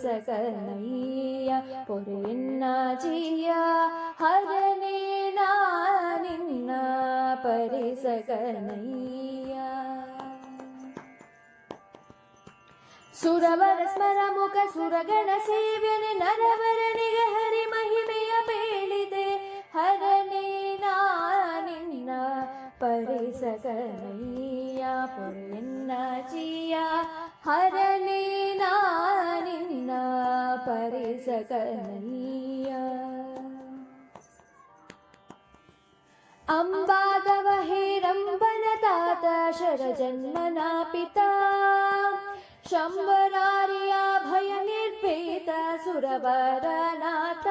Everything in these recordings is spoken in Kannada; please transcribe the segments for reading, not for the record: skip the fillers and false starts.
ಪರಿಸಕನಯ್ಯ ಪೊರೆಯನ್ನ ಜಿಯ ಹರನೇ ನಾ ನಿನ್ನ ಪರಿಸಕನಯ್ಯ. ಸುರವರ ಸ್ಮರ ಮುಖ ಸುರಗಣ ಸೇವ್ಯನೆ ನರವರನಿಗೆ ಹರಿ ಮಹಿಮೆಯ ಬೇಳಿದೆ ಹರನೇ ನಾ ನಿನ್ನ ಪರಿಸಕನಯ್ಯ ಪೊರೆಯನ್ನ ಜಿಯ ಹರನೇ ನಾ ನಿನ್ನ ಪರಿಸಕನಯ್ಯ. ಅಂಬಾದವ ಹೇರಂಬನ ತಾತ ಶರಜನ್ಮನ ಪಿತಾ ಶಂಬರಾರಿಯ ಭಯ ನಿರ್ಭೇದ ಸುರವರನಾಥ.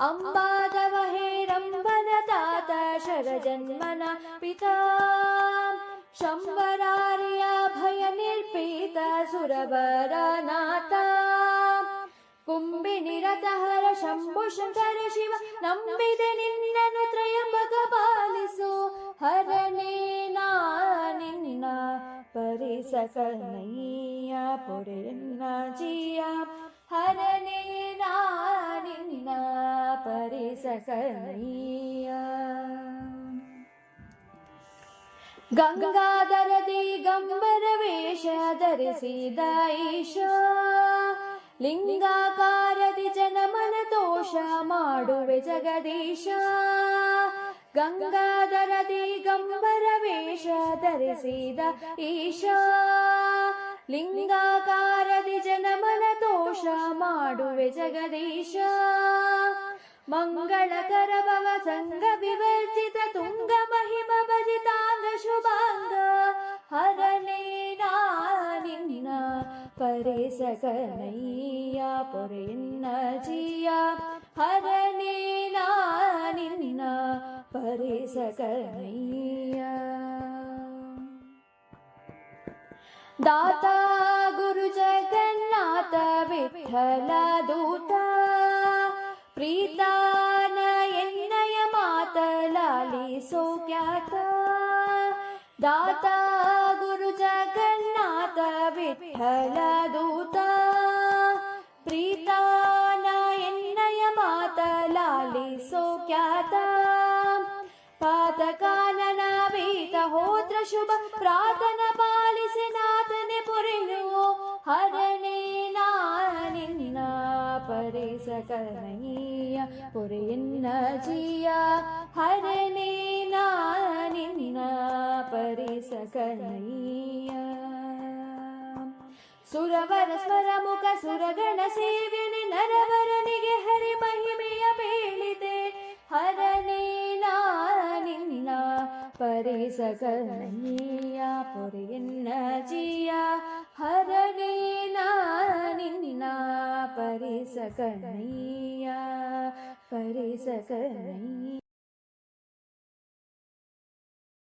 ಅಂಬಾದವ ಹೇರಂಬನ ತಾತ ಶರಜನ್ಮನ ಪಿತಾ ಶಂಬರಾರಿಯ ಭಯ ನಿರ್ಭೇದ ಸುರವರನಾಥ. ಕುಂಬಿನಿ ರಥಹರ ಶಂಭು ಶಂಕರ ಶಿವ ನಂಬಿದೆ ನಿನ್ನನು ತ್ರಯಂಬಕ ಪಾಲಿಸು ಹರನೇ ನಾ ನಿನ್ನ ಪರಿಸಕನಯ್ಯ ಪೊರೆಯನ್ನ ಜಿಯ ಹರನೇ ನಾ ನಿನ್ನ ಪರಿಸಕನಯ್ಯ. ಗಂಗಾಧರ ದಿಗಂಬರ ವೇಷ ಧರಿಸಿದ ಈಶ ಲಿಂಗಾಕಾರದಿ ಜನಮನ ದೋಷ ಮಾಡುವೆ ಜಗದೀಶ. ಗಂಗಾಧರ ದಿಗಂಬರ ವೇಷ ಧರಿಸಿದ ಈಶ ಲಿಂಗಾಕಾರದಿ ಜನಮನ ದೋಷ ಮಾಡುವೆ ಜಗದೀಶ. ಮಂಗಳಕರ ಭವ ಸಂಗ ವಿವರ್ಜಿತ ತುಂಗ ಮಹಿಮ ಭಜಿತಾಂಗ ಶುಭಾಂಗ ಹರನೇ ನಾ ನಿನ್ನ ಪರಿಸಕನಯ್ಯ ಪೊರೆಯನ್ನ ಜಿಯ ಹರನೇ ನಾ ನಿನ್ನ ಪರಿಸಕನಯ್ಯ. ದಾತ ಗುರು ಜಗನ್ನಾಥ ವಿಠಲ ದೂತ ಪ್ರೀತಾನ ಎನ್ನಯ ಮಾತಲಾಲಿಸೋ ಖ್ಯಾತ. ದಾತ ಗುರು ಜಗನ್ನಾಥ ವಿಠಲ ದೂತ ಪ್ರೀತಾನ ಎನ್ನಯ ಮಾತಲಾಲಿಸೋ ಖ್ಯಾತ. ಪಾತಕಾನನ ವೀತ ಹೋತ್ರ ಶುಭ ಪ್ರಾರ್ಥನ ಪಾಲಿಸಿ ನಾಥನೆ ಪೊರೆಯುವೋ ಹರನೇ ನಾ ನಿನ್ನ ಪರಿಸಕನಯ್ಯ ಪೊರೆಯನ್ನ ಜಿಯ ಹರನೇ ನಾ ನಿನ್ನ ಪರಿಸಕನಯ್ಯ. ಸುರವರ ಸ್ಮರ ಮುಖ ಸುರಗಣ ಸೇವ್ಯನೆ ನರವರನಿಗೆ ಹರಿ ಮಹಿಮೆಯ ಬೇಳಿದೆ ಹರನೇ ನಾ ನಿನ್ನ ಪರಿಸಕನಯ್ಯ ಪೊರೆಯನ್ನ ಜಿಯ ಹರನೇ ನಾ ನಿನ್ನ ಪರಿಸಕನಯ್ಯ ಪರಿಸಕನಯ್ಯ.